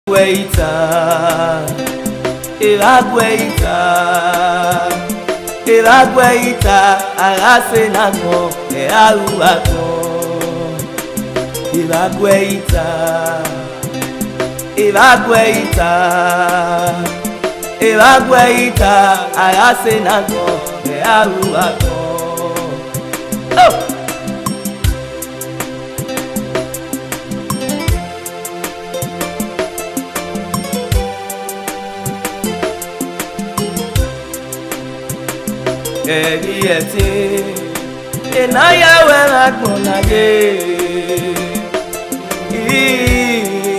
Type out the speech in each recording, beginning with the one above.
Elagueita, arasenako, ealuako. Elagueita, arasenako, ealuako. Oh! Egieti, enaya wena konaye.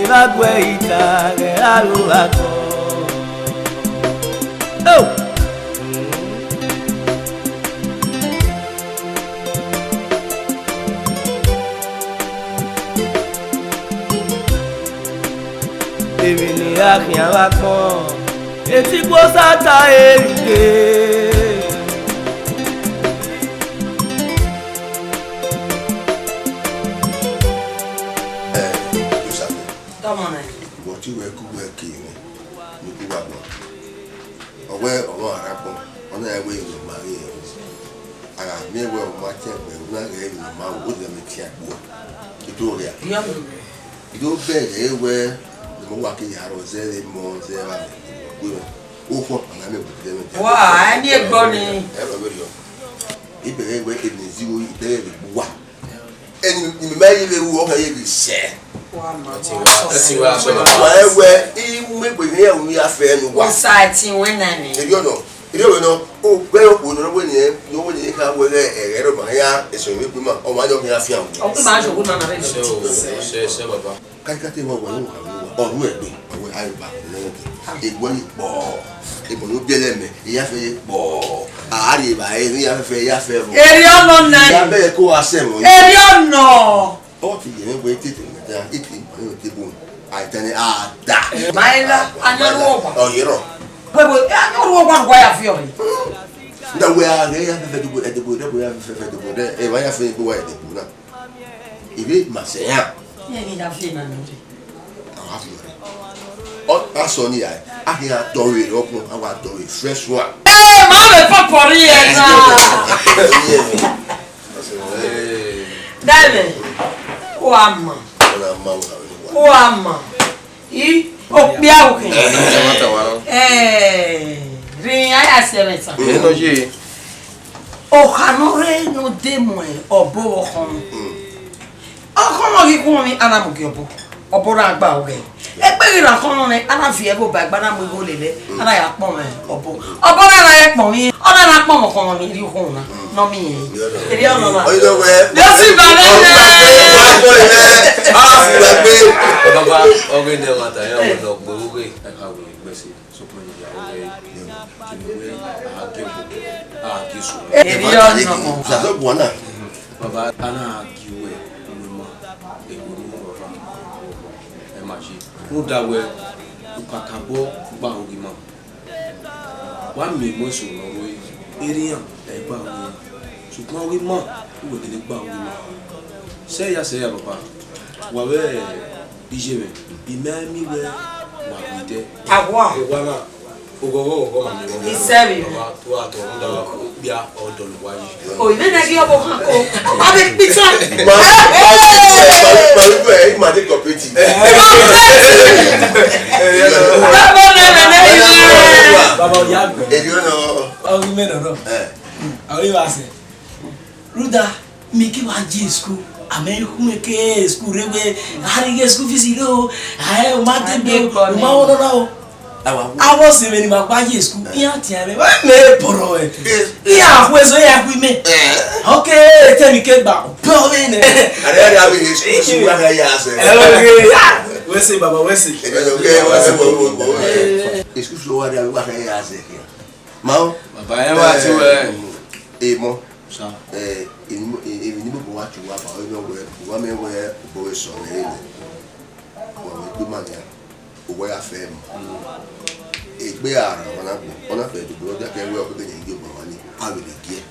Elagueita, ealuako. Oh! Evini akia wako, eti kwosata erike. What you were working, you do what? Aware of what happened on their way with Maria. I may well watch it when I gave you my wood and check work. You do it. You don't bet everywhere the Milwaukee Harrows, they more there. Oh, what I mean with them. Why, I need Bonnie. If they were in the zoo, they what? And you may even walk a share. Where we are fair, one side when I mean, you know, oh, well, no one can wear a Romania, it's a woman, or one of your young. Oh, the man would not have I got him over, or will be, I back. It won't ball. It will be them, Yafe ball. I any affair. Elion, I better go assemble. Elion, no. Oh, you waited. I tell you, that. Myla, I know. Oh, you know. But I know one way of feeling. The way they have at the Buddha, we have the Buddha, if I have to go at the Buddha. If it must say, yeah, you have seen oh, that's only I can't do it open. I want to do it fresh one. Hey, Mamma, Papa, David, Wama. Wama. E o Biauque. Ring I seven. O Hanore no demo o bo hon. O kono ki komi anamuki obo. Obora agba oge. Egbe ra kono ne anafie go ba gba na mo go lele. Ana ya pon me obo. Obora na ya pon mi. Ona na pon mo kono mi ri ko na. No mi. Eri ono na. Oyo we. Desi banana. Baba, oge de mata ya mo do gbogbogbe. E ka we gbese so pe ni ya oge kinwe a kisu. Eri ono. Zazo buona. Baba ana kiwe ni mo e go ni mo fa. E ma ji. Mo da we ukakabo gba ogi mo. Wa mi mo so no we eriyan e gba ogi. Ṣùgbọ́n orí mọ́ ìwé tẹ̀lé gbà orí mọ́ sẹ́yà bàbá wà wẹ́ ìṣe rẹ̀ ìmẹ́mí rẹ̀ wà gbìdẹ́ Àwa. Ìwà náà ogoro màmí wọn Ìsẹ́rì. Bàbá tó àtọ̀ ń dára bí a ọ̀dọ̀ ló wáyé. Oh, you didn't give up on Avec pizza. Ma de coopérative. Baba Yago. Oh, Ruda, Mickey Wanji school. American school, Harry school visito. I wanted to go. I was in my Baji school. Yeah, Poro. Yeah, where's the app with me? Okay, tell me, get back. Proving it. Where's it, Baba? Where's it? It's good for what I was here. Mao, Baba, Emo. Even what you want, I know where women were boys on the end. When we do money, where I fam. It be on a bed, brother can well be in your money. I will get.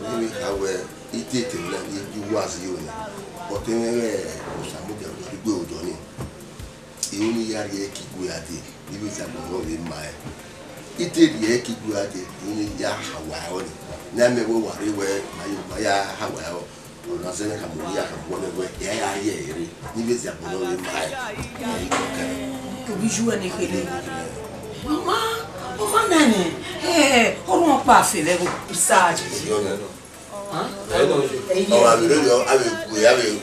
When we have it, you was you. But then, some of them go, Johnny. You only yari kiguyade ibi zabono we mai iteri kiguyade ni ya hawa oni na me wo wari we maya hawa ona se ka mo ya ka mo we ya ye ere ni bi zabono we mai obi jouer ni kele mama nani on pa fe le pisage oh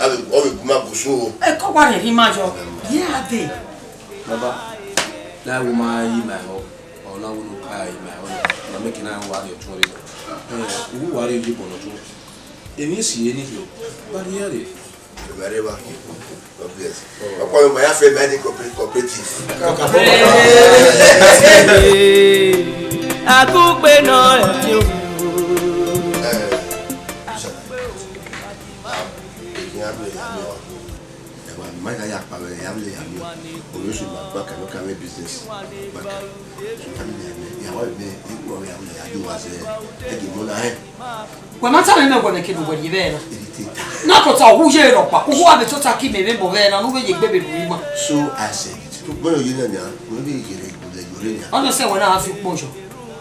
ave kuma busu e ko wa ni majo ya de baba na wo ma yi ma ho ona wo no kai ma ho na me kina wa de to re wo wa re ji bono to emi si eni yo ba ri are wherever God bless akwa me ya fe me cooperative akugbe na ti o Maka ya pa we ya le ya mi o yo su ma ba ka no ka me business ba ka ya wa me ko ya le ya do wa se e ki mo na he kwa mata na ngo na kinu gwa yibela na ko ta hu je ro pa hu abi to ta ki me bo ve na no be je gbe be bu ma so I said to go you na na mo be je le yore na ona se wona afi pojo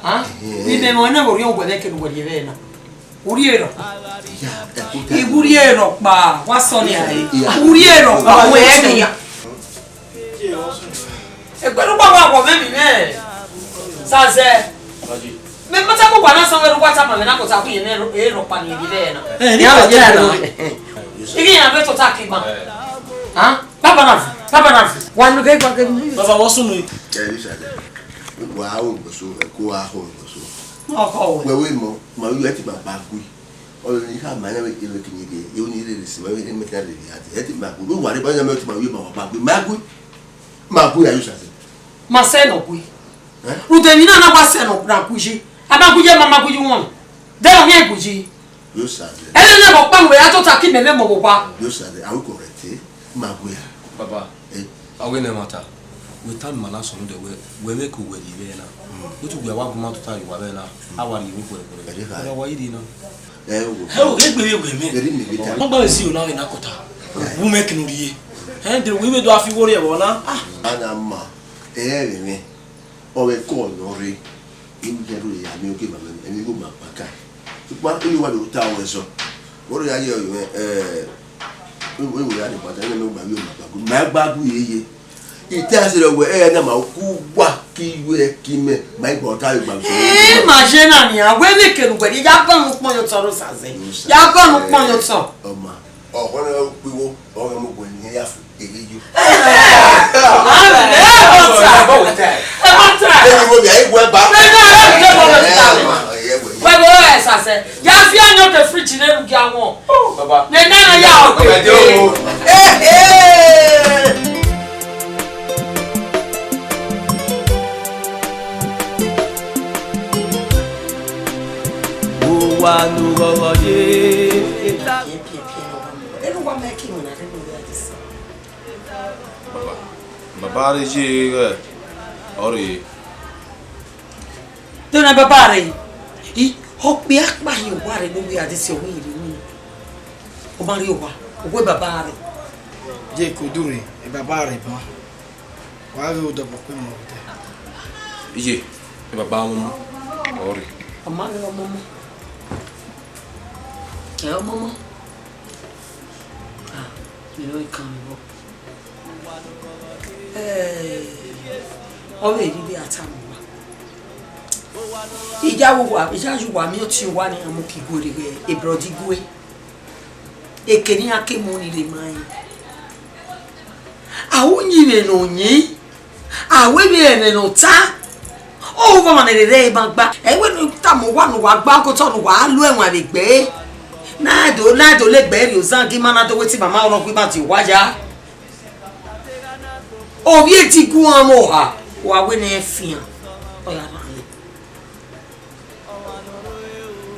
ha ni me mo na go ri o gwa na kinu gwa yibela uriero iguriero pa wa so ni ai uriero pa we ni e gbero pa wa ko me mi me sa se me mata ko gwa na so we ru kwa ta ma me na ko ta ku yen e ro pa ni bi le na ni ala je na igi ya be to ta ki ma ha baba na wa nu ke gwa ke baba wo sunu e ri sa de wa o go so e ko wa ho go so oh we mo ma yu ati baba gui o ni ha ma na we ke ni de yo ni le si we ni meta le ati ma gui we wa re ba na me ti ma yu ba gui ma gui ayu sa se ma se no gui utemina na kwa se no na kuji aba kuje mama kuji won de o yen kuji yo sa de ele ne ko pa we ya to ta ki me mo bo pa yo sa de awu correct ma gui baba awe na mata we tan mana so de we me ko we di na otu gwa wa buma to ta yi wa be na awari mi ko e wa yi di na wo he gbe me eri mi bita mo gba si o na na kota wo me kinu rie de we me do afi wori e bo na ana ma eri mi o we ko no ri ibu je ru ya mi o ke ba me emi go ma pa ka tupa e wa do ta wo so wori ya ye we ya de pa ta ni me gba yo ma gba gu yeye ite se lo we na ma ku wa ki we ki me ma gbo ta yo gba so ma je na ni awe me keru gbe ya ba mu pon yo toro saze ya ba mu pon yo to o ma o ko na piwo o mo gbo ni ya fu egeju ya fi anyo te fridge na ru gi awon baba na na ya o wa nu go ye eta enu wa me ki mo na ru ya dis baba re je ori dona baba re i ho pe apa yo wa re no ya dis o wi ni o ma ri o wa o we baba re je ko dure e baba re ba wa ro do ko mo te ije baba mo ori o ma ri o mo é o mamãe. Ah, melhor câmbio. Olha ele de atamo. E já o meu tio o ani amo que guri e brodi gue. E queria que moni de mãe. A unyi me no nyi. A we me no ta. O va manere bagba. E we no ta mo wa no wa gba ko to no wa lu enwa de gbe. Nado le gberi o zan ki mana to weti mama oro pe ba ti waja o bi eti ku amo ha wa we na fian o ya na le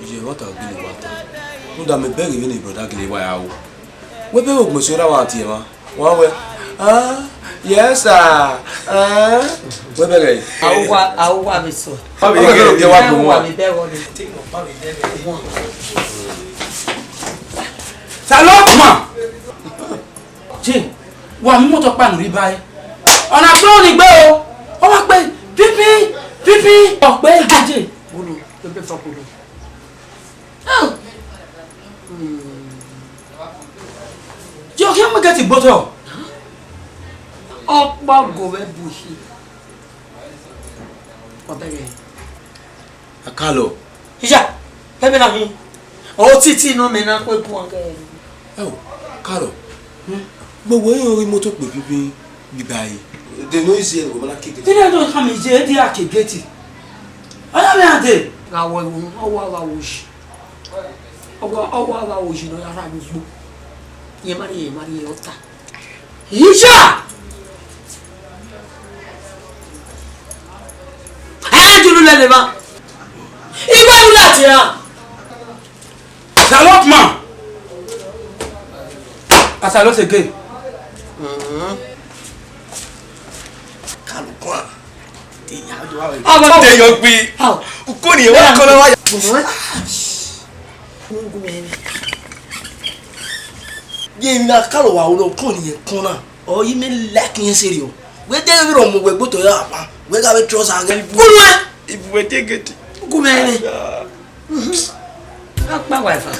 ije wata gele wata nda me beg we ni brother gele wa ya wo we be ogbo so ra wa ti e ma wa we yes sir we be re awa be so pa be ke wa ko wa be wo ni take no pa be de Salon comment? Tiens, wa mi moto pa nri bae. ọ̀nà pé ò ní gbé o ó wá pé pípí ọ̀pẹ́ ìdíje. bolo pépé fọ bolo. jọ kí wọ́n gẹ̀ẹ́tì gbọ́tọ̀. ọ̀pọ̀ gòwé bushi. ọbẹ̀ yẹn. Akalo. ìjà pépé náà mi ọ̀ títí inú mi náà pé kú ọ̀gá ẹ̀. ẹ o Kalo gbogbo yín orí mọ́tò pè pípín bíbá yìí. the noise yẹn kò mọ́lá kékeré. tí lẹ́nu ọ̀ka mi jẹ́ ẹ́ àkè gẹ̀ẹ́tì ọ̀yá mi àdé. àwọ̀ ìwọ̀n ọwọ́ ara òṣì ọwọ́ ara òṣì náà yàrá mi gbó yẹn má rí yẹn ọ̀tá. ìjà ẹ̀ jùlọ lẹ́nu ma ìgbà ìlú láti rà. salopman asalo se gay. kálukú à téèyàn gbé kó nìyẹn wá kọ́ lọ́wọ́. yéèmí náà kálọ̀ wà wọlé ọkọ nìyẹn kan náà ọ yìí mi lẹ́kìn yẹn sẹ́rí o wẹ́ẹ́ dẹ́ bí ọmọ wẹ̀ gbọ́tọ̀ yà pa wẹ́ẹ́ ká bẹ trọ́sà gẹ́. kúrú ẹ. ìbùwẹ̀ tẹ́gẹ̀tì. gúnmẹ́rin. á pa wàìfà.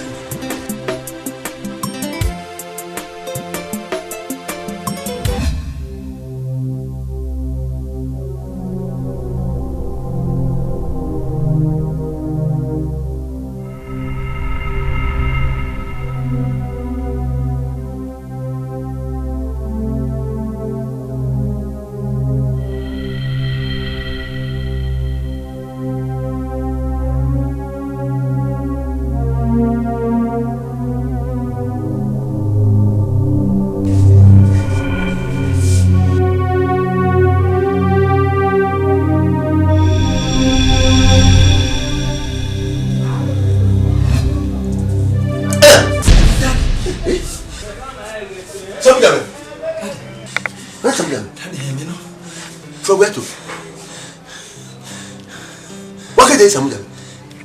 Samuel.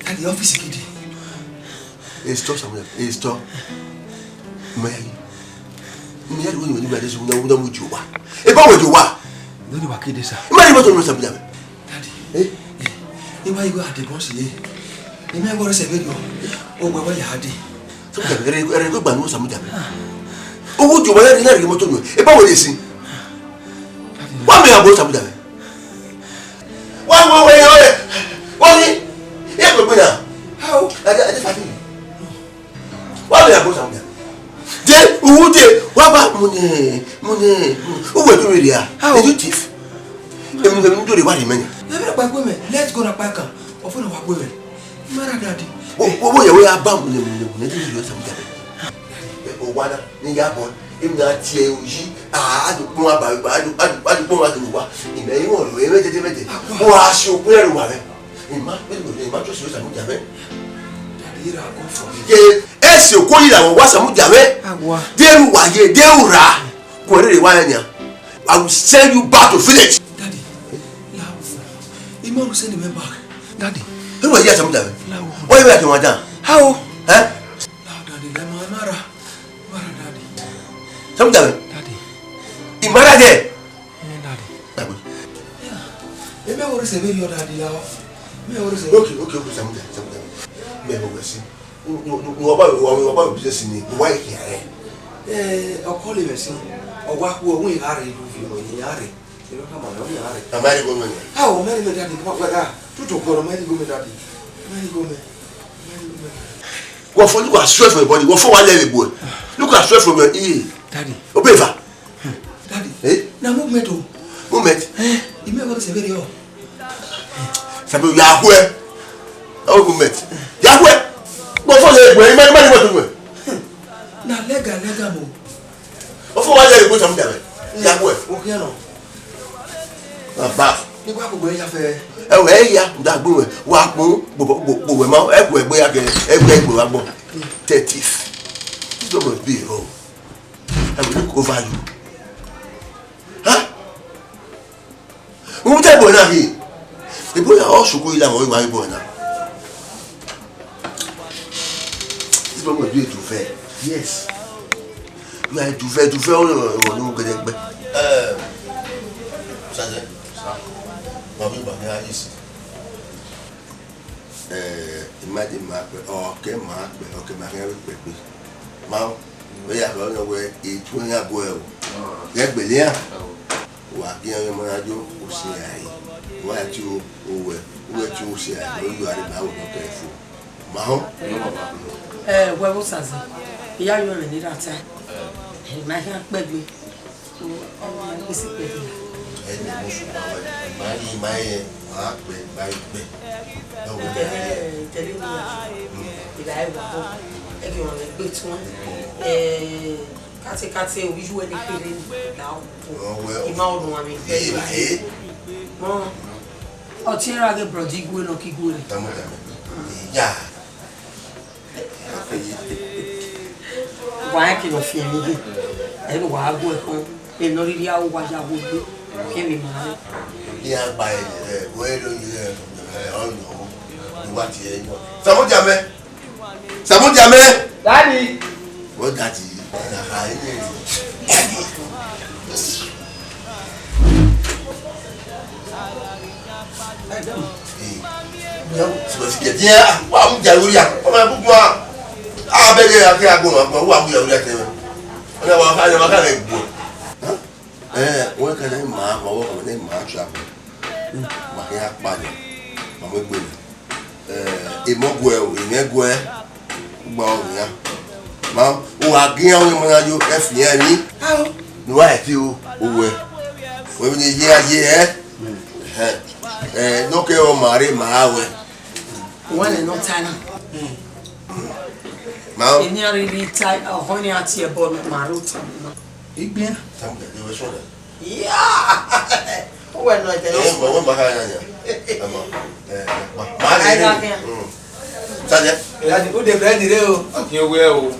At the office kidi. Stop Samuel. Stop. Mary. Mary when you ready to know what you are. About you are. Don't you kidi sir. Mary what you Samuel. Daddy. Eh? Why you at the boss here? You may go to say video. Oh, where you had it. So I go by Samuel. Oh, would you want to remote to you? About what you see? What may I go Samuel? One way. Wọ́n ní yẹ kò gbé náà. Adé fàtí mi. Wọ́n lè àgbo sàmúdà. Jẹ́ owó jẹ wá bá mo ní owó ètò rẹ̀ à. Ètò tìf. Èmi ní tó lè wá rí mẹ́yìn. Ẹ bẹ̀rẹ̀ pa gbé mẹ́, let's go na pa kan, ọ̀fọ̀ náà wá gbé mẹ́. Mara dadi. Owó yẹ̀wò yà bá mo ní tó lè sàmúdà bẹ̀. Owó àná ní yà bọ̀ èmi náà tiẹ̀ yí àdùkún àbàgbà àdùkún àdùkún wa. Ìmẹ̀ yìí wọ̀n lò é méjèèjì. Mo wá aṣọ òkú ẹ̀rù wà rẹ̀. Ima tó ṣe Samu Jame. Ẹ ṣe òkú yìí làwọn wá Samu Jame. Dẹ́rù wáyé dẹ́rù rà kò èrè wáyé ni à. I will send you back to village. Daddy, láwùfọ̀. Ima will send me back. Daddy. Ẹ wọ́n yẹ Samu Jame. Wọ́n yẹ bẹ́ẹ̀ kí wọ́n dán. How? Ẹ. Daddy, lẹ́mọ̀ mara daddy. Samu Jame. Daddy. Ìmọ̀ra dẹ̀. Daddy. Ẹ mẹ́ wọ́n rí sẹ́bẹ̀ yọ daddy la. Okay, Samu Jame. Mẹ́ bọ̀ wẹ̀ sí. Wọ́n bá bí sẹ́sì ni wọ́n yẹ kí ààrẹ. Ọkọ lè bẹ̀ sí ọwọ́ àpò ọ̀hún ìhà rẹ̀ ìlú fi ìròyìn ìhà rẹ̀. Ìlú ká mọ̀ ọ̀hún ìhà rẹ̀. Àmàlí gómìnà. How mẹ́rin mi daddy kọ́ pẹ́ dáa tútù gbọ́dọ̀ mẹ́rin gómìnà daddy. Mẹ́rin gómìnà. Wọ́n fọ́ look at stress from your body. Wọ́n fọ́ wà lẹ́rìí bò. Look at stress from your ear. Daddy. O bẹ́ẹ̀ fà. Daddy. Na movement o. Movement. Ìmọ̀ ẹ̀kọ́ ṣe bẹ́ẹ̀ yọ. Sabu Yahweh. How movement? Yahweh. Wọ́n fọ́ lẹ́rìí bò. Ẹ má ní mọ́tò gbẹ̀. Na lẹ́gà mo. Wọ́n fọ́ wà lẹ́rìí bò Samu Jame. Yahweh. O kí ẹ̀ nọ. Bá. Nígbà gbogbo ẹ̀yà fẹ́. Ẹ̀wọ̀ ẹ̀yà dàgbò wẹ̀ wà pọ̀ gbogbo ẹ̀ máa ẹ̀kọ́ ẹ̀gbẹ́ yà kẹ́ ẹ̀gbẹ́ ẹ̀gbẹ́ wa gbọ́. Thirties. This one must be a home. I will look over you. Mo tẹ́ ìbọn náà yìí. Ìbọn yà ọ́ ṣùkú yìí làwọn ìwà ìbọn náà. This one must be a tufe. Yes. You are a tufe ọ̀rọ̀ ní gbẹdẹgbẹ. imagine Mark okay Mark Mau bây giờ nó quay ít thôi nha quay ghét bể lia và kia em nói chú xì ai và chú uwe chú xì ai nó vừa đi bảo nó cái phụ Mau quay vô sản gì bây giờ như đi ra xe mà hiện bê bê cái gì bê bê em muốn xuống mà đi mai bê đâu có cái gì thì lại vào é que eu repito, Cate, o bicho é de querer, não. E mal não, amigo. Bom, ó, tinha que produzir coisa no que coisa. Tamo já. Vai que no fim, amigo. É no água com, ele não iria o guajabu, que me manda. E a pai, o ele não, o ati, tamo já me. Samu jame. Daddy. What daddy? Sebab dia wa mu jalu ya. Oma buku a. Ah bege ya ke agun wa mu jalu ya te. Ona wa ka le gbo. Wọ́n kan na ma wo ko na ma tra. Ma ke ya pa ni. Ma mo gbe ni. Emogwe o, emegwe. Gbọ́ ya ma o wa gian o mo na yo e fi yan ni no wa e ti o we we ni ye aye no ke o mare ma we wọ́n no tani ma ni ari ri tai o ho ni ati e bo ma ro tan igbe tam de we so da ya o we no te mo ba ha ya ama ma le Saja. Daddy, o de bread re o. Akin owe o.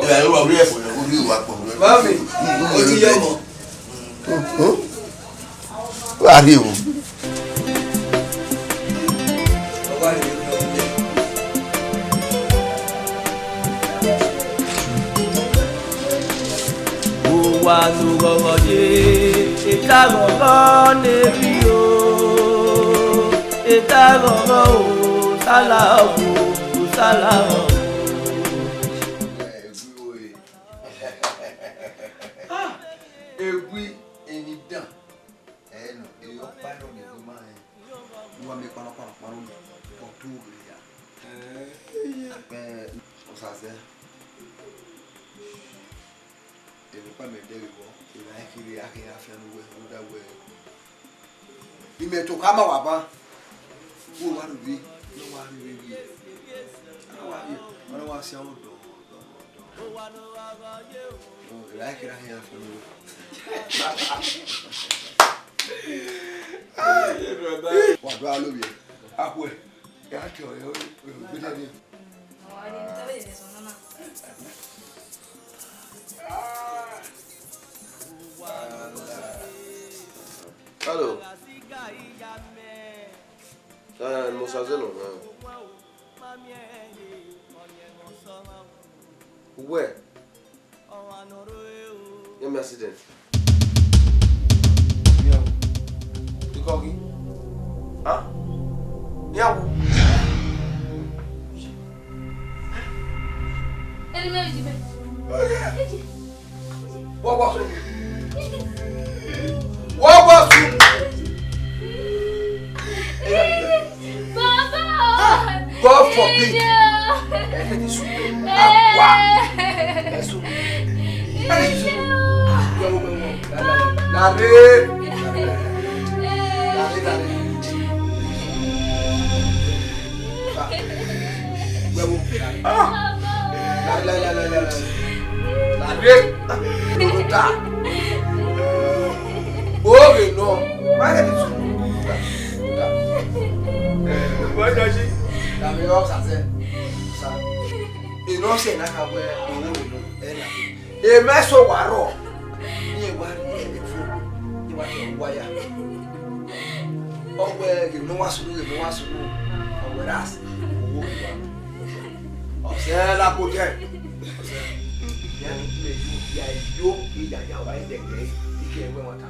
Ya yo wa ri efo na ori wa po. Mami, o ti yo mo. Wa ri o. Baba ni o de. O wa nu gogo ye, eta gogo ne bi o. Eta gogo o. Salam. Egui enidan. No, eu paro de tomar. Uma me para o tudo já. O sabe. Ele para me dele go. Ele vai querer a afia no da we. E me tocar ma wa ba. O wa rubi. No wa rubi. Agora o ação do. Lá que era a família. Ai, é verdade. O abalo bem. Ah, ué. É aqui, ó. Eu cuidei dele. Olha, não tá vendo isso, não. Alô. Não fazendo não. Ué. É meu acidente. Miau. Tu qual aqui? Hã? Miau. Ele me ajuda. Uau. Uau. Papa! God forbid. Inose na kawe owo ino ena e meso waro ni wari e fo ni wa to waya owe ke no wasuru owe ras owo wa o se la ko je o se ya ni le yo ya wa de ke ike we won ta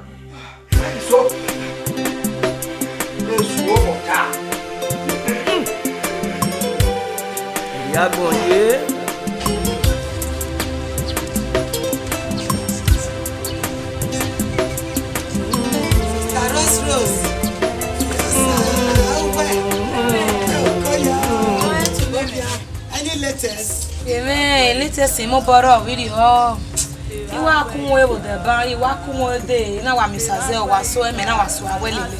so e su o ta latest. Latest mo borrow video. Iwa kunwe wo de ba, iwa kunwe de na wa misaze wa so e me na wa so awelele.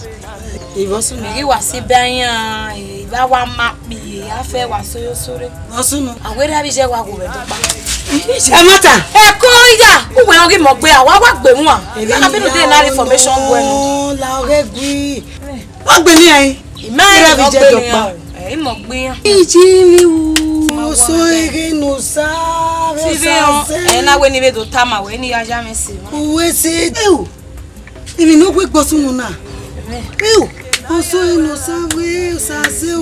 Iwo so me wa si banyan, iba wa mapi, afe wa so yo sore. Wo so no. Awere abi je wa go be dopa. E mata. E ko ya, uwe ogi mo gbe awa wa gbe mu a. Na bi no dey na information go enu. La ore gui. Wọ́n gbé ní ẹ̀yin. Ìmẹ́rin ló gbé ní ẹ̀ ẹ̀yin mọ̀ gbé yàn. Ìjìnlẹ̀ wò so ege no sa. Tíbi ẹ̀ náà wé ní bẹ́ẹ̀ tó tá mà wé ní ajá mi sí. Òwe ṣe ewu. Èmi ní ó gbé gbọ́sùn mu náà. Ewu. Ó so inú sáwé ṣàṣẹ o.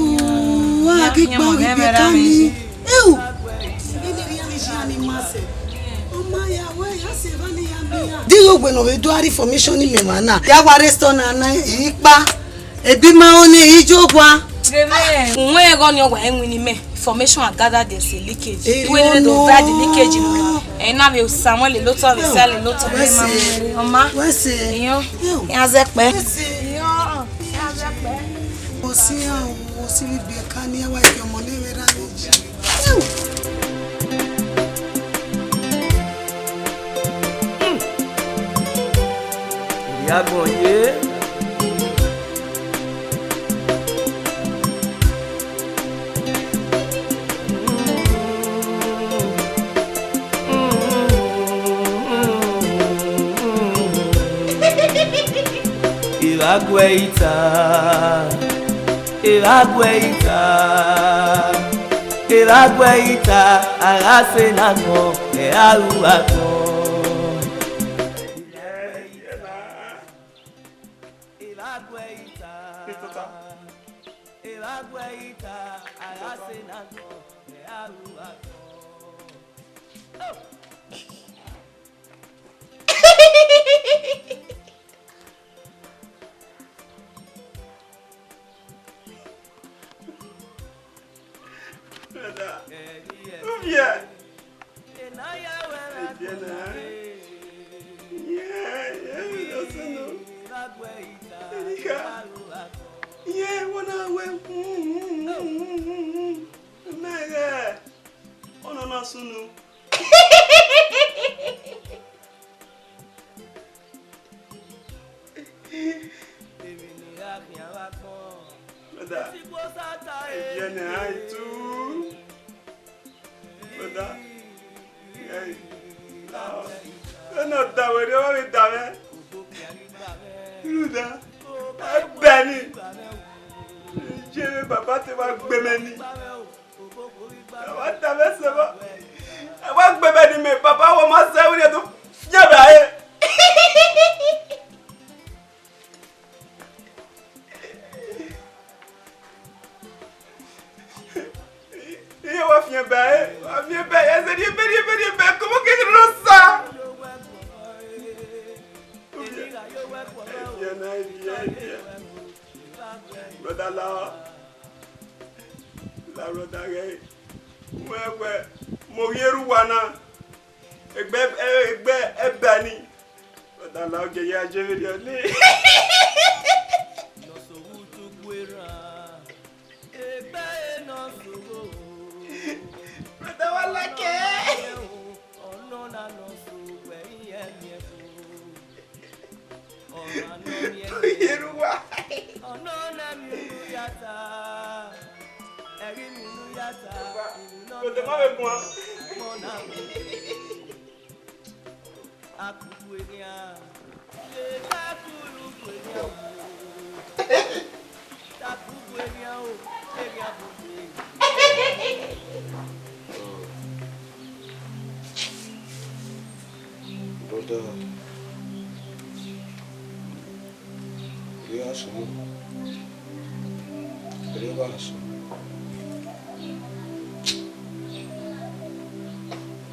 Wọ́n á kí gbọ́ ìgbẹ́ ká ní. Ewu. Digo bueno we do information ni me na. Ya wa restaurant na ipa. Ebi ma oni ijogwa. Nwe ego ni ogwa enwi ni me. Information I gather there's a leakage. We need to find the leakage in. And now we Samuel le loto we sell le loto we ma. Mama. We se. Yo. Ya zepe. Yo. Ya zepe. O si bi ka ni wa ke mo ni we ra ni. Yagonye Iragueita, agase nango, aruato.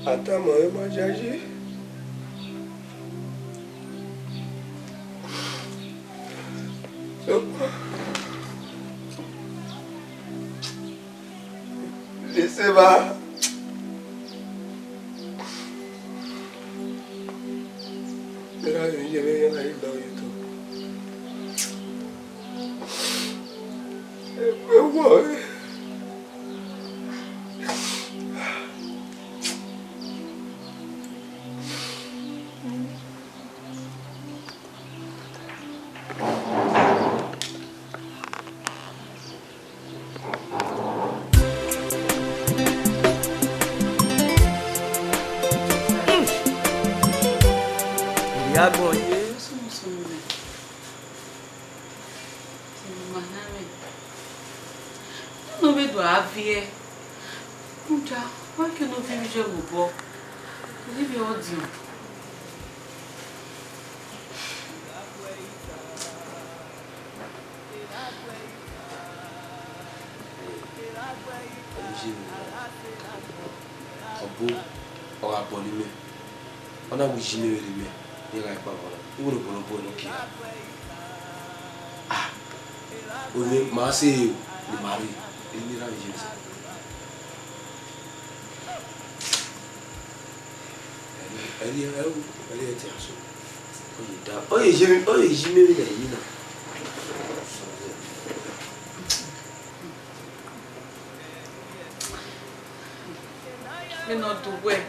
Atama e majaji. Laissez-moi. Mira, yo me voy a ir a YouTube. bon ye. Não me doa vie. Mucha, why que não vive je mo bo? Live your own. Obo ora bonime. Ona wu jime rime. Ye ga ipa wala. Iwo bo no bo no ki. Ah. Oni ma se ni mari. Ini ra Jesus. Elle était à son. Oye, j'ai mis la mina. Mais non, tout ouais.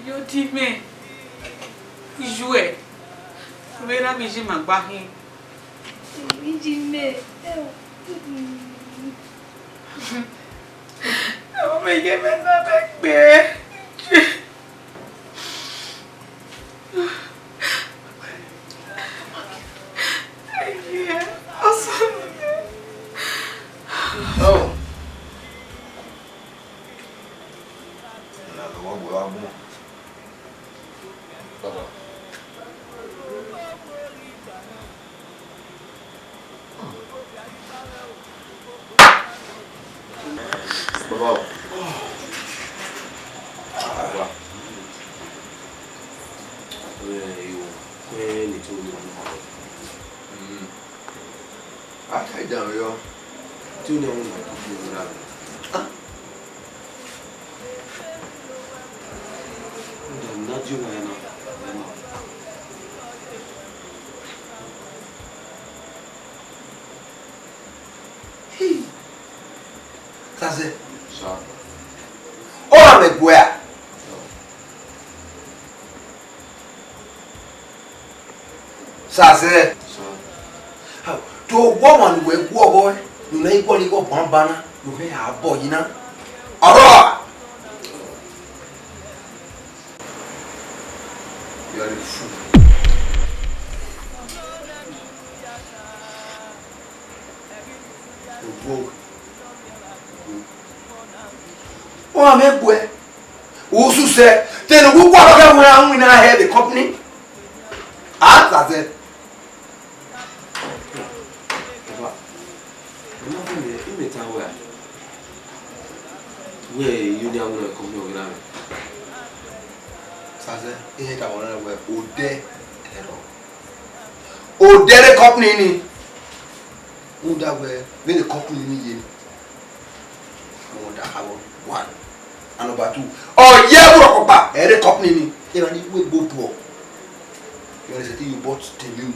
Il a dit, mais il jouait. Mais là, j'ai ma barre. Il dit, mais. Oh, mais il est maintenant avec moi. Ça c'est to woman we go boy you na iko ni go bambana you he abo yina oro you are a fool o me bue o su se ten wo kwa ka mo na head the company ah that's it. Where you now want to come here? Sase, ihe ka wona we ode the company ni. Uda we the company ni ye. Uda hawo one. And number two. Oh yeah, we okopa. The company ni. E ma ni we go poor. You want to say you bought the new.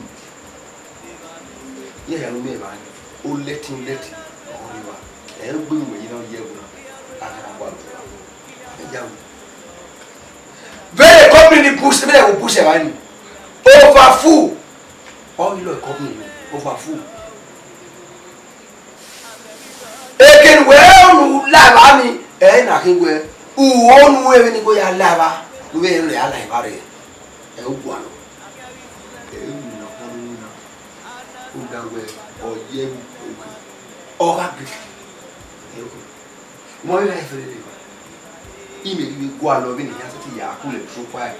Yeah, ya no me ba. O let him. Oh you are. E gbe we you know here we. Very company push me will push around over full. All you know company over full. Again, well, lava me, and I think we're who won't even go ya lava, we will alive. A one. Or you or happy. More life. Ime we go along in the city ya cool and so quiet.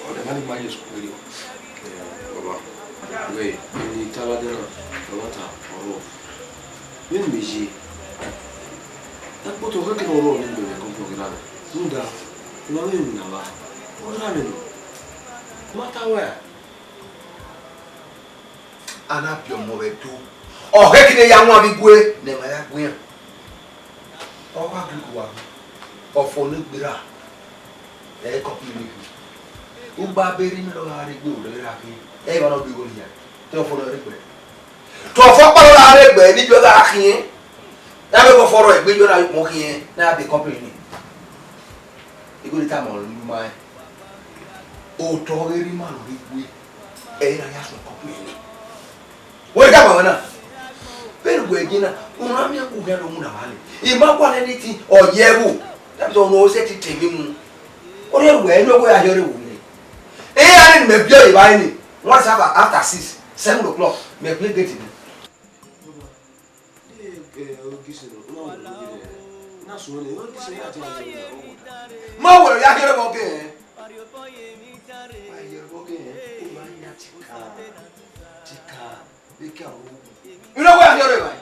Or the money my school video. Wait, you need Taladena, the water, or when we see that put a hurricane or roll in the computer. Nunda, no, never. What happened? What where? And up your mother too. Or hacking a young one, we never that win. Or what you want. Or for no bira. They copy me. Uba berry no are good, they're happy. Ever not be good here. Don't follow the way. To a fuck out of it, you are here. Now go for it, we are walking. Now the company. You go to come on my. Oh, Tory man, we ain't a yacht company. Wake up, Anna. Very good, Gina. Unamia who get on the valley. If I want anything or Yehu. That don't know set it to him. Or you wear no way I hear you. Eh, me play by once after 6, 7 o'clock, me play dating. Ma wo ya here bo ke. Ma here bo ke. O ma nya tika. Be ke o. You know where here by?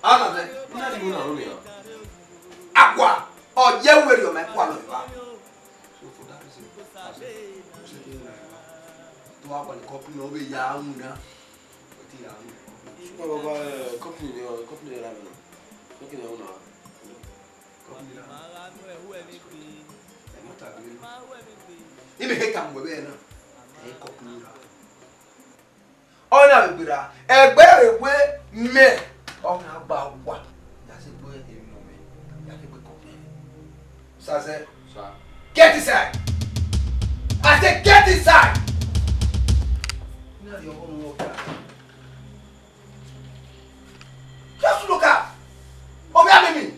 Ana de. Na di na ro me. Agwa. O ye we yo me kwa lo ba. So for that reason. To have a company no be ya una. Oti ya. So baba company la no. Company la una. Ime heka mwe na e kopura ona bebira egbe ewe me ona gba wa ya se gbo e mo me ya ke gbe kopura sa se get inside. I said get inside. Na yo on wo ka just look up obi amemi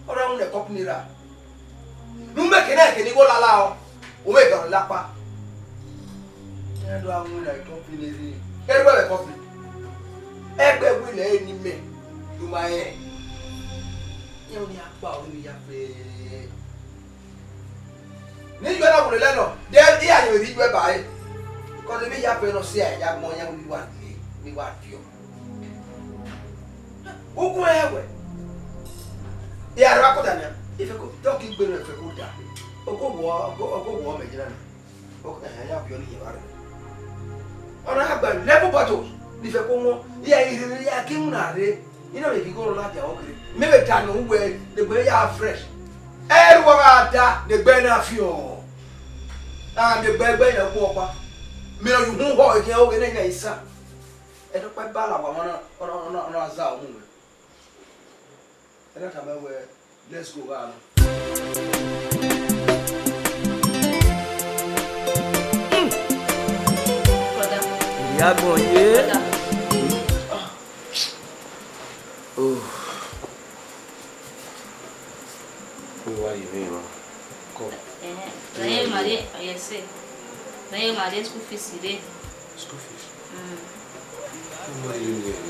ora un le kopura numbe kene kene go lala o o me ga lapa e do awun le company ri e do le company egbe wi le ni me you my e ni apa o ni ya fe ni jo na wo le no de e ya yo ri gbe bai ko le me ya fe no se ya mo ya wi wa dio ogun ewe ya ra ko dania ife ko doki gbere ife ko da ogo me jira na o ka ya bi oni yebare ona ha gba level bottles ife ko won ya ire ya ki mu na re ina le ki go la dia o kire me be ta no we de gbe ya fresh eru wa da de gbe na fi o de gbe na ku opa me o yu hu ho ke o ge na isa e do pa bala wa ona za o mu ena ta me we let's go on. Ya bonye. Oh. Who are you here? Go. Daí Maria, aí sei. Daí Maria school fees ire. School fees. Who are you here?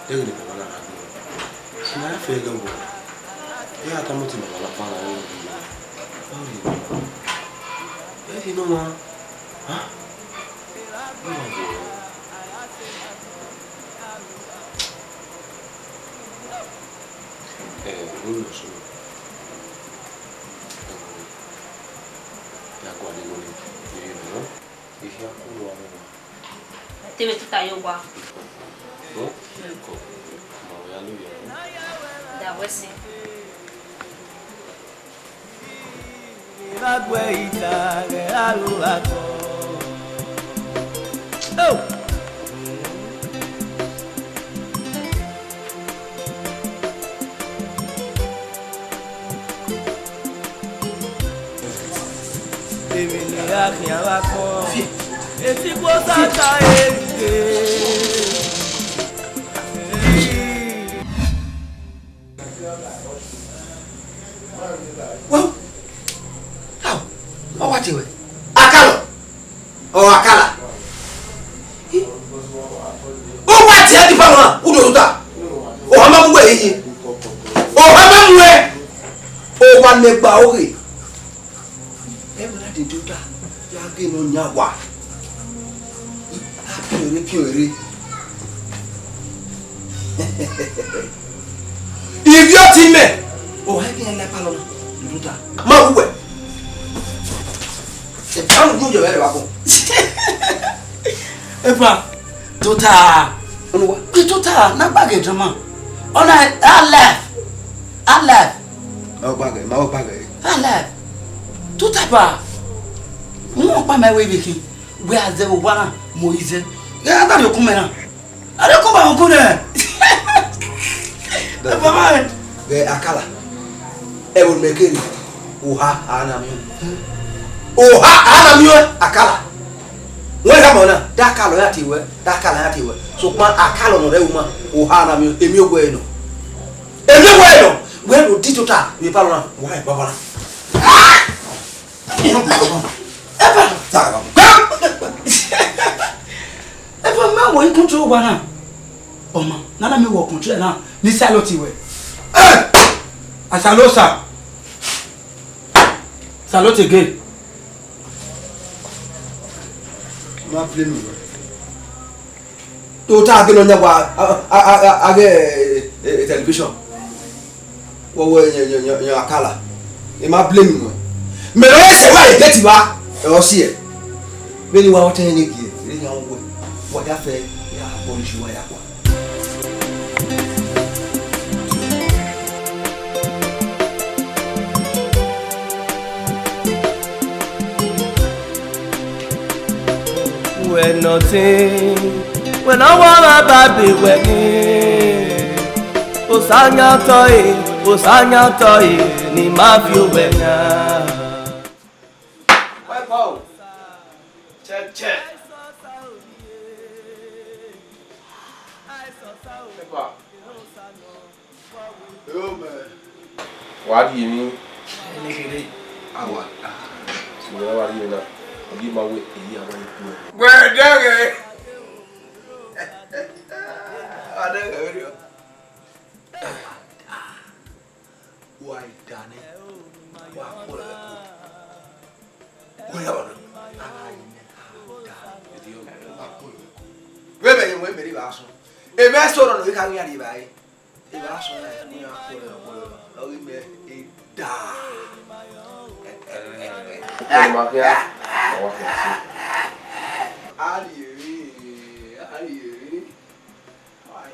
Deu ni baba na agbo. Na fe gambo. Ya ta mo ti baba la pa na o. Oh. No ma. Ha? Uno solo. Ya kwa ni ngoni. No? Dije akulo amo. Teve tu tayo gwa. No? Ko. Ma ya lu ya. Da wesi. Bagwe ita ge alu ako. Oh. Baby ni akhin awako. Eti ko sata erike. Wow. How? Oh, what you? Akalo. Oh, akala. Oh, what you have to do? Udoda. Oh, hama mwe yi. Oh, hama mwe. Oh, one leg ba ori. Everybody do that. Ya ge no nyawa. Piore. If your teammate. Oh, I can't let Paloma do that. Ma uwe. Se pan do je vere ba ko. Epa. Tota. Ono wa. Tota na bag drama. Ona I left. O bag, ma o bag. I left. Tota pa. Mo pa my way biki. We are the one Moise. Ya ta de kumena. Are ko ba ko de. Epa man. Be akala. E won mekeri. Oha anamio akala. We ga mona da kalo ya tiwe. So kwa akalo no reuma oha anamio emi ogwe no. We no ditota we pa na why baba. Ever man will control one. Oh man, none of me will control now. This saloti way. I salute sir. Salute again. Ma play me. To ta again on your television. What were your color? You ma blame me. Me no say why get you ah. E o see e. Me ni wa o tan ni gie. Ni ya wo. Wa ya fe ya polish wa ya kwa. When nothing, when I want my baby working, Osanya toy, ni mafia wena. Wow. Check. Yo man. What do you mean? Awa. So what do you mean? I'll give my way a year when you do it. Where dog? I don't know. Why done it? Why pull it? Where very last one. A master on the Hangari by a last one. We are pulling a da. Are you?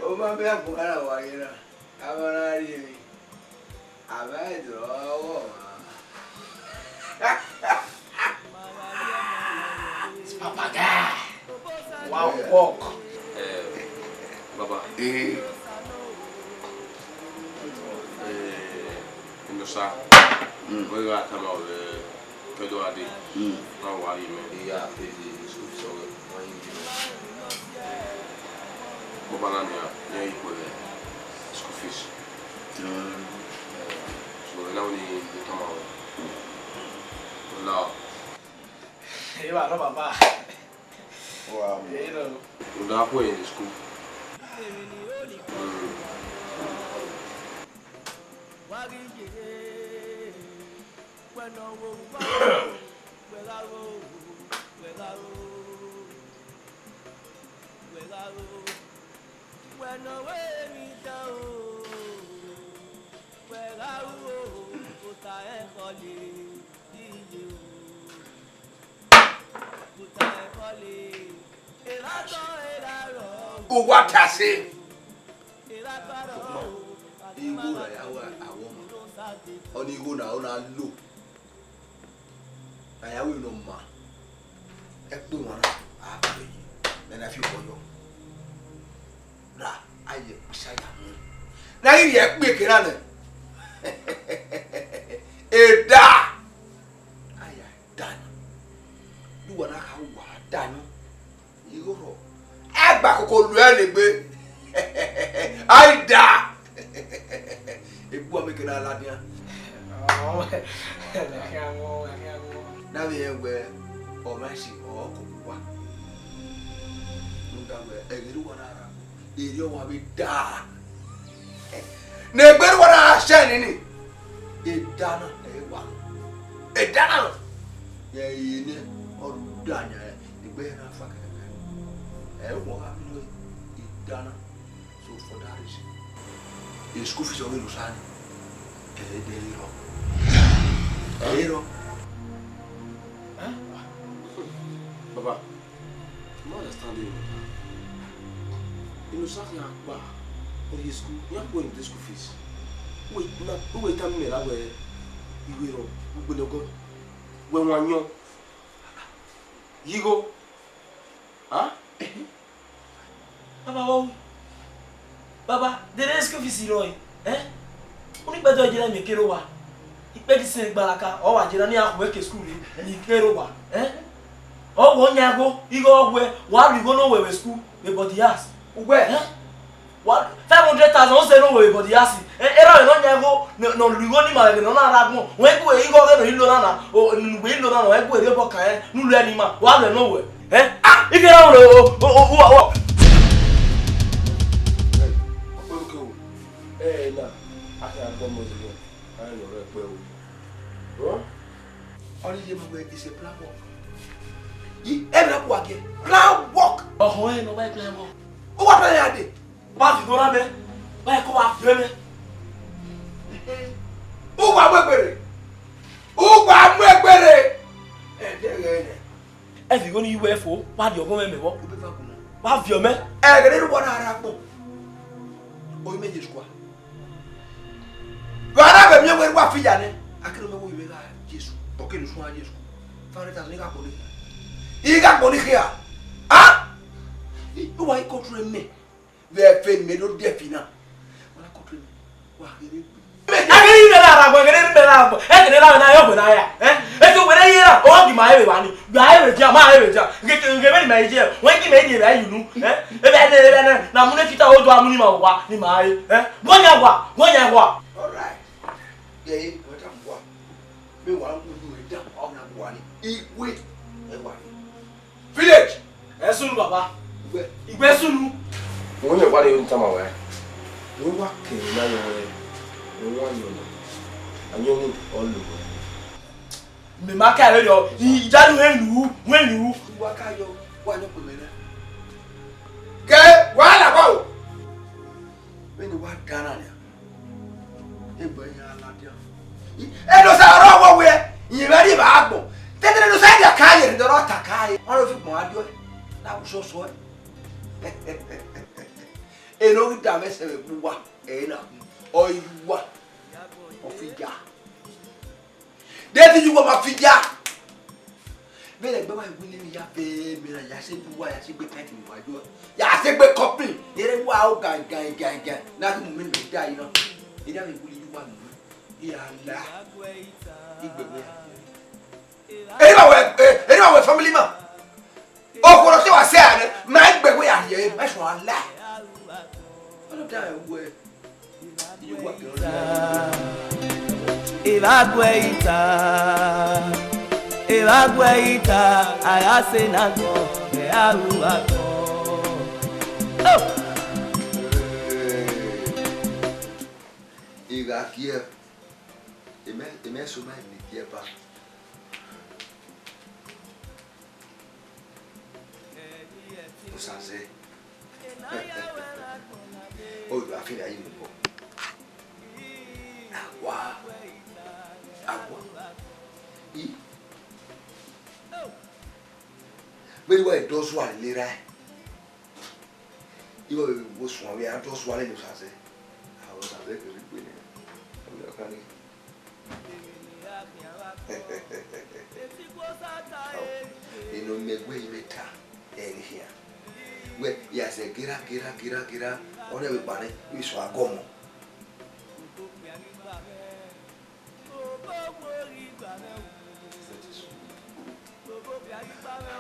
Oh, my back, what are you? How are you? I draw. It's Papa Guy. Wow, walk. Baba. Inosa. We got come out Pedro Adi. Now what do you mean? Yeah, it's so why you Baba Nania, yeah, you put school fees. So now we come out. Now. You are Baba. Wow. You know. We don't play in the school. What I say? Igu na yawa awoma. Oni igu na ona lo. Na yawe no ma. Ekpe wana afi. Na fi koyo. Na aye kusaya mu. Na iri ekpe kira na. Eda. Aya dan. Du wana ka wa dan. Igoro. Agba koko lu elegbe. Aida. Ebu amekena ladia. Oh. Na we we o mashi o kokwa. Nda we egiru wana ara. Eri o wa be da. Na egberu wana sha ni. Edana ewa. Edana. Ya yini o danya egbe na fa ka. What happened with Dana? So for that reason, the school fees are going to sign a hero. Baba, you understand it? You know something about the school. You are going to the school fees. Wait, no, wait, tell me that way. You will go. When one you go, huh? Baba, the rest of his hero, eh? Only better than me, Kerowa. He paid his Balaka, or I didn't work at school, and he Kerowa, eh? Oh, 1 year ago, he go where, while we go nowhere with school, but he asked, where, eh? What 500,000 on say no way but yasi. Era no nyago no lugo ni ma no na ragmo. Wen ku e go no ilo na o nu we ilo na no e ku e bo kan nu lu ani ma. Wa le no we. Ah, ikera o na aka go mo ze yo. Ai no re pe o. Only the way is a plan work. Yi every work here. Plan work. Oh, no buy plan work. O wa plan ya de. Ba fi go na me. Ba ko wa fi me. O wa gbere. O wa mu egbere. E fi go ni UFO, wa di ogun me wo. Wa fi o me. E gere ru bona ara po. O me je squad. Wa na be mi we wa fi ya ne. Akere me wo iwe ga Jesu. Porque nous sommes à Jésus. Fareta ni ka boni. Iga boni kia. Ah? You why control me? Ve fe me do defina. Wala control me. Wa gere. Agere ni la ra go, agere ni la go. E gere la na yo go na ya. E to gere yira, o di ma ewe wa ni. Gba ewe ja, ma ewe ja. Nge me ni ma je. Wen ki me di e you nu. E be na mu ne kita o do amuni ma wa ni ma e. Wonya gwa. All right. Yeah, what am gwa. Me wa mu do down on na gwa ni. Igwe e wa ni. Village. E sunu baba. Igwe sunu. Wọ́n yẹ wá ní ohun tàmà wá. Wọ́n wá kèrè náà yọ rẹ̀. Wọ́n wá yọ lọ. Àyọ̀ ní ọlùwọ̀. Me ma ka le yo. Ijanu wenu. Wa ka yo wa no pe me na. Ke wa la ba o. Me ni wa dana ni. E gbo yan ala dia. E do sa ro wo we. Yin ba ri ba agbo. Tetere do sa dia ka ye do ro ta ka ye. Wọ́n ló fi gbon adio. Na ku so so. E no da me se me buwa. E na. O iwa. O fi ja. Deti you go ma fi ja. Me le gbe wa iwu ni ya pe me na ya se buwa ya se gbe tent mi wajo. Ya se gbe copy. Ere wa o gan. Na ku mi me da yi no. E da me iwu ni wa mi. Ya la. Igbe me. Eri wa we family man. O ko lo se wa se ane. Ma igbe we ya ye. Ma so ala. Ono da we. You wa ke Evagueita, ayasenago, mearuago. Oh! Irakia. Eme soma ni kia pa. Osanze. Oh, la fille ayi mo. Agua. I. Bẹ́ẹ̀ni wọ́n ẹ̀dọ́ sọ àlera ẹ̀. Ìwọ ìwọ sùn àwọn ẹ̀dọ́ sọ àlẹ́ lọ́sàsẹ́. Àwọn sàsẹ́ kìí pé ní ọ̀lẹ́ ọ̀kan ní. Inú mẹ́gbẹ́ yìí mẹ́ta ẹ̀rí hìá. Wẹ́ yàtọ̀ gíra ọ̀nà ìwé pa ní ìsọ̀ àgọ́mọ̀.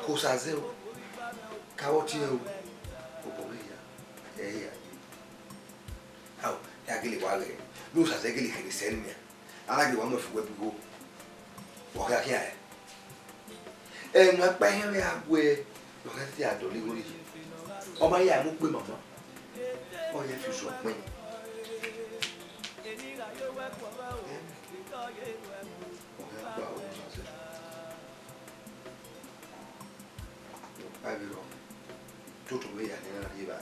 Kò sàzẹ́ o, káwọ́ tí ẹ o, kò bọ̀ mẹ́yà, ẹ̀yà. Àwọn yàgìlì wà rẹ̀, ló sàzẹ́ gìlì kìrì sẹ́ni ni, alágìlì wà mọ̀ fi wẹ́ bí kò wọ̀kẹ́ àkíyà ẹ̀. Ẹ̀mú apá yẹn rẹ̀ àgbo ẹ̀ lọ́kẹ́ títí àdọ̀lé orí yìí. Ọmọ yà mú pé màmá, wọ́n yẹ fi sọ̀ pín. Avilo tutto via nella riva.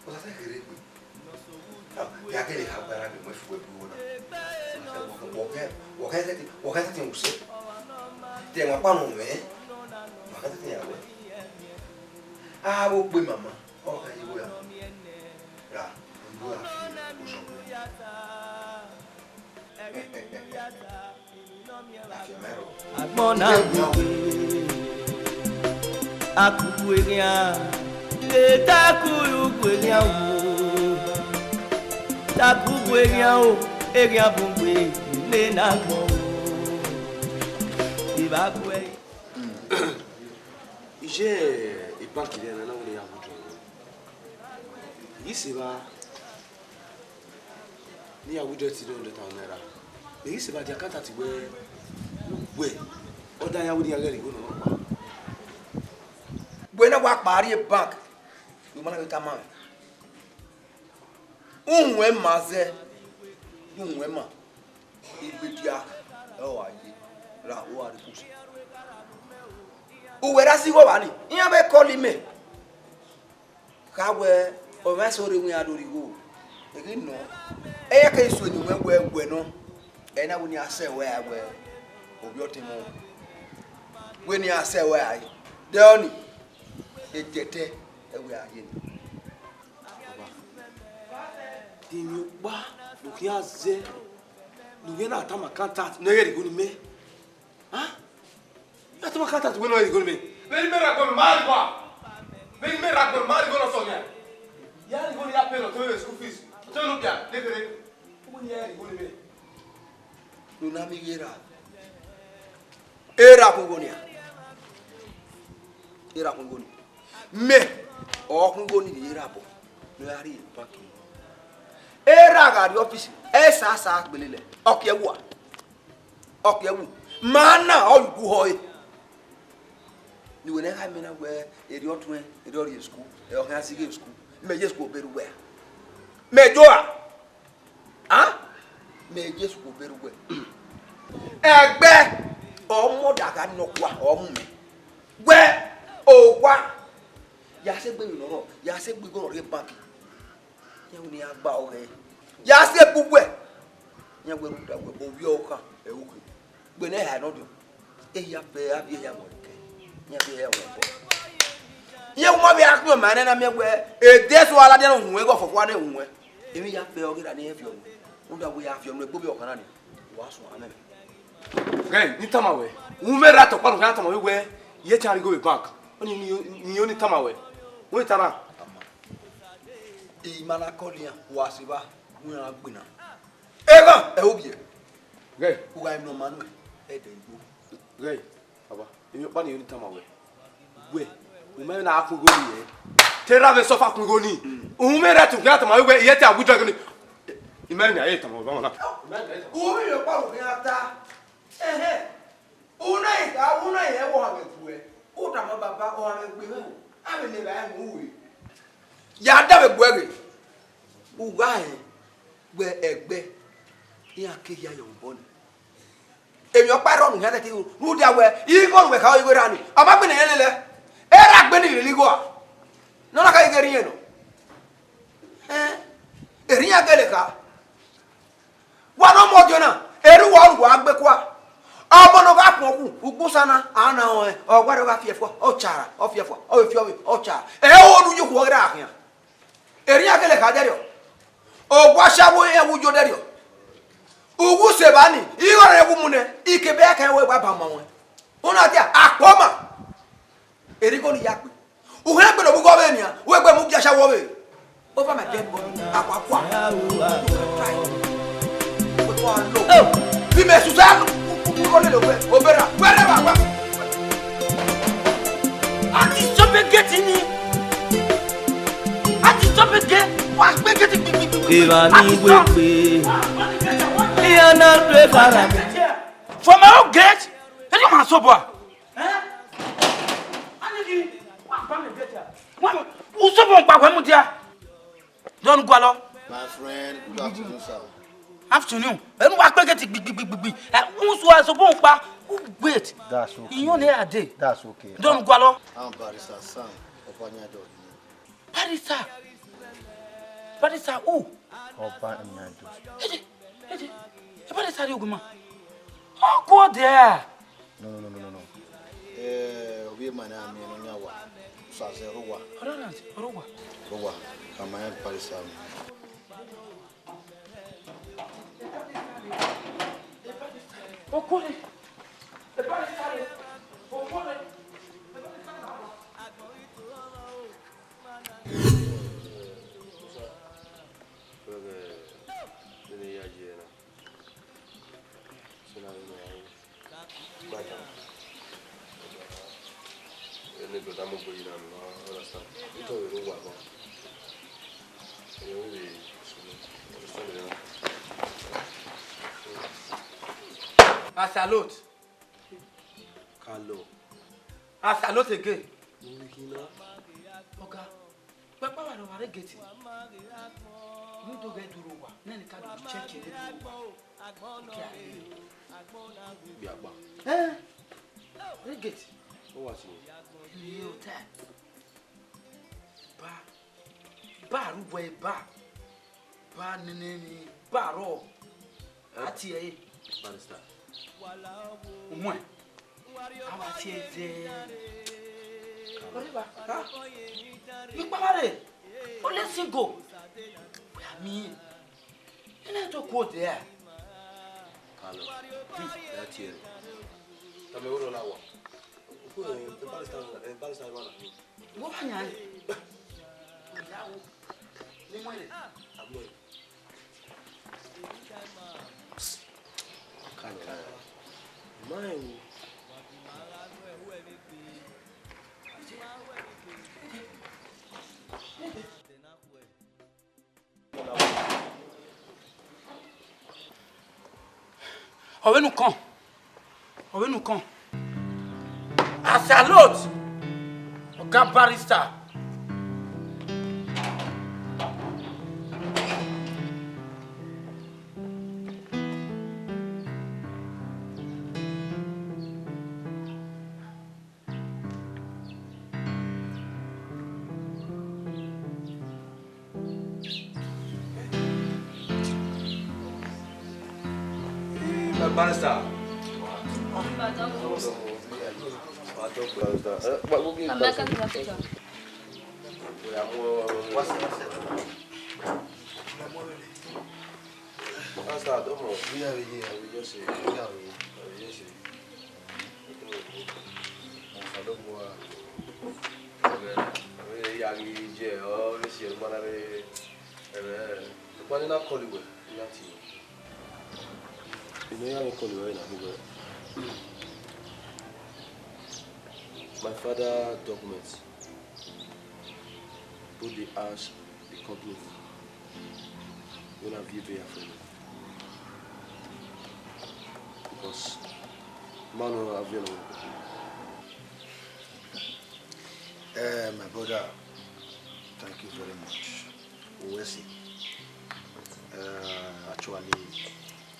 Cosa stai che regui? Ya che le capara che mai fu buona. Wakati ti use. Ti ma pa no me. Wakati ti yawe. Ah, wo pe mama. O ka yiwo ya. Ra, ndo ya fi uso. Agbona akuku eria takuyu eria o takuku eria o eria bungwe le na gbo ibagwe j'ai et banque il y a là où il y a beaucoup. Ici va ni a wujọ ti $100,000 naira. Èyí sì bá Jakarta ti we o da ya wudi ya gari go no pa. Buena wa pari bank. Yo mana ke kama. Unwe maze. Unwe ma. Ibedia. O aye. La o ari kusi. Uwera si go bani. Iyan be call me. Kawe o ma so re wi adori go. Egi no. Eya ka isu ni we no. Ena woni ase we awe. Obi otimo. We ni ase we aye. De oni. Ejete ewe aye ni. Dini ba lo ki aze. Lo ye na atama contact. No ye go ni me. Hein? Atama contact we no ye go ni me. Vem me racontar mal quoi. Vem me racontar mal go no sonha. Ya ni go ni apelo to school fees. To no bia, lekere. Wo ni ya ni go ni me. Luna mi yera. Era kungonia. Era kungoni. Me o kungoni ni era bo. No yari paki. Era ga di office. Sa gbelele. Okyewu. Okyewu. Mana o yugu hoy. Ni we na ha me na we eri otun eri ori school. E o kan sige school. Me je school beru we. Me joa. Ah? Me je school beru we. Egbe omo daga nokwa omu me. We owa ya se gbe mi loro ya se gbe go re bank ya uni agba o re ya se bugbe ya gbe ruda we bo wi oka e oku gbe na ha no do e ya pe abi ya mo ke ya be ya wo bo ya mo bi akun ma na me gbe e deso ala de no hu go fofo na hu e emi ya pe o gira na e fi o mo da we ya fi o mo gbo bi okan na ni wa so amen Gay, ni tamawe. Ume rato kwa ngata tamawe we ye chari go bank. Oni ni oni tamawe. Woni tara. E mala kolia wa siba mu na gbina. Ega e obie. Gay, Uga im no manu e de igbo. Gay, baba. Emi pa ni oni tamawe. We, ume na akun go ni e. Tera be so fa kun go ni. Ume rato ngata tamawe we ye ti abuja go ni. Imani aye tamawe ba wona. Umi yo pa o ata. Una ye wo ha betuwe. O ta ma baba o ha megbe hu. Ame le ba hu we. Ya da be gwere. Uga e gbe egbe. Ya ke ya yo bon. Emi o pa ro nu he ti ru dia we. Yi go we ka o igwe rani. Ama gbe ne lele. Era gbe ni ligo a. No na ka igeri yen no. Eri ya gele ka. Wa no mo jona. Eru wa ru agbe kwa. Obono ga pon ku ugusana ana o gwaro ga fiefo o chara o fiefo o fiowe o chara e o du ju ko gra ahia eri akele ka derio o gwa shawo e wujo derio ugu sebani igore ewu mune ikebe aka we gba ba mo una dia akoma eri ko ni yakpe uhre gbe no bu go be nia we gbe mu ja shawo be over my dead body akwa bi me susano Kole lo we obera were baba Ati sobe getini Ati sobe get wa gbe geti Eva ni wepe Iya na dwe kara For my own gate Any man so boy Ani wa ba me get ya Wa u so bo pa kwa mu dia Don gwalo My friend, good afternoon, sir. Afternoon. Enu wa gbe geti gbigbigbigbi. Unsu aso bo npa. Wait. That's okay. Iyon le ade. That's okay. Don gwalo. I'm Barrister Sam Opanyado. Barrister. Barrister who? Opanyado. Eje. Barrister yo guma. Oh, go there. No. Obi mana ami no nyawa. So as Rowa. Rowa. Am I Barrister? Okole. Salute. Carlo. Salute again. Oga. Papa wa do ware gate. You do get duro wa. Na ni ka do check it. Biagba. Ware gate. What was it? You tap. Ba ruwe ba. Ba nene ba ro. Ati e. Barrister. Umwe. Awati eze. Oliver, you parade. Oh, let's go. I mean, you need to go there. Carlo. That's it. Tell me what on that one. The barrister one. What are you? Mine. On veut nous quand? À Salute. Au Cap Barista. Barrister. My father documents put the house, the company, when I view for me. Because man are available. My brother, thank you very much. We'll see. Actually,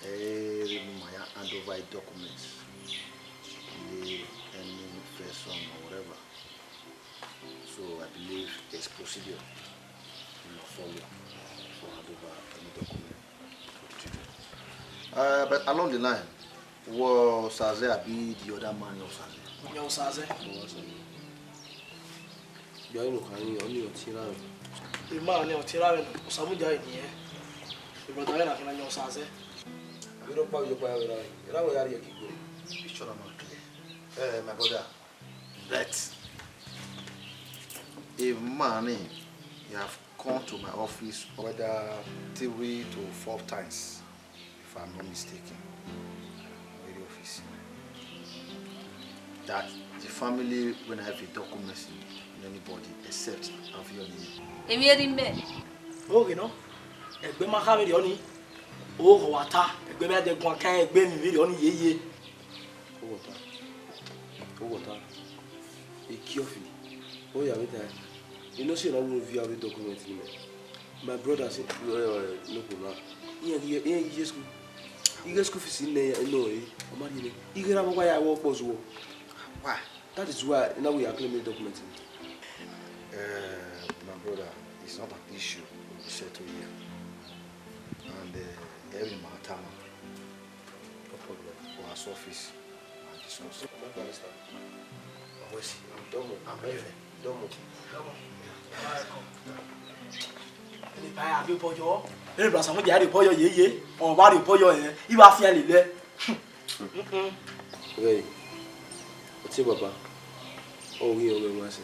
I hand over documents. Any first one or whatever. So I believe it's procedure in follow for hand over any document. But along the line, was Saze be the other man of Saze? Yo Saze. You are only on Tira. The man of Tira, Samuja in here. The brother can know Saze. We don't buy your buy. Sure, I'm not clear. My brother, that if money you have come to my office whether 3 to 4 times, if I'm not mistaken, very office. That the family when I have a document in anybody except of your name. Oh, you know, a Bema have it on. Oh, what a Bema de Guacan, a Bemi on ye. Water. A coffee. Oh, yeah, with that. You know, she don't want to view the document. My brother said, no, you just go in there and know it. You can have why I walk was war. Why? That is why now we are claiming documents. My brother, it's not an issue we settle here. And every matter, no problem. Or our office. I'm leaving. Any plus I'm going to pour your ye or body pour your hair. You are fairly there. Hey, what's your papa? Oh, we are going to say.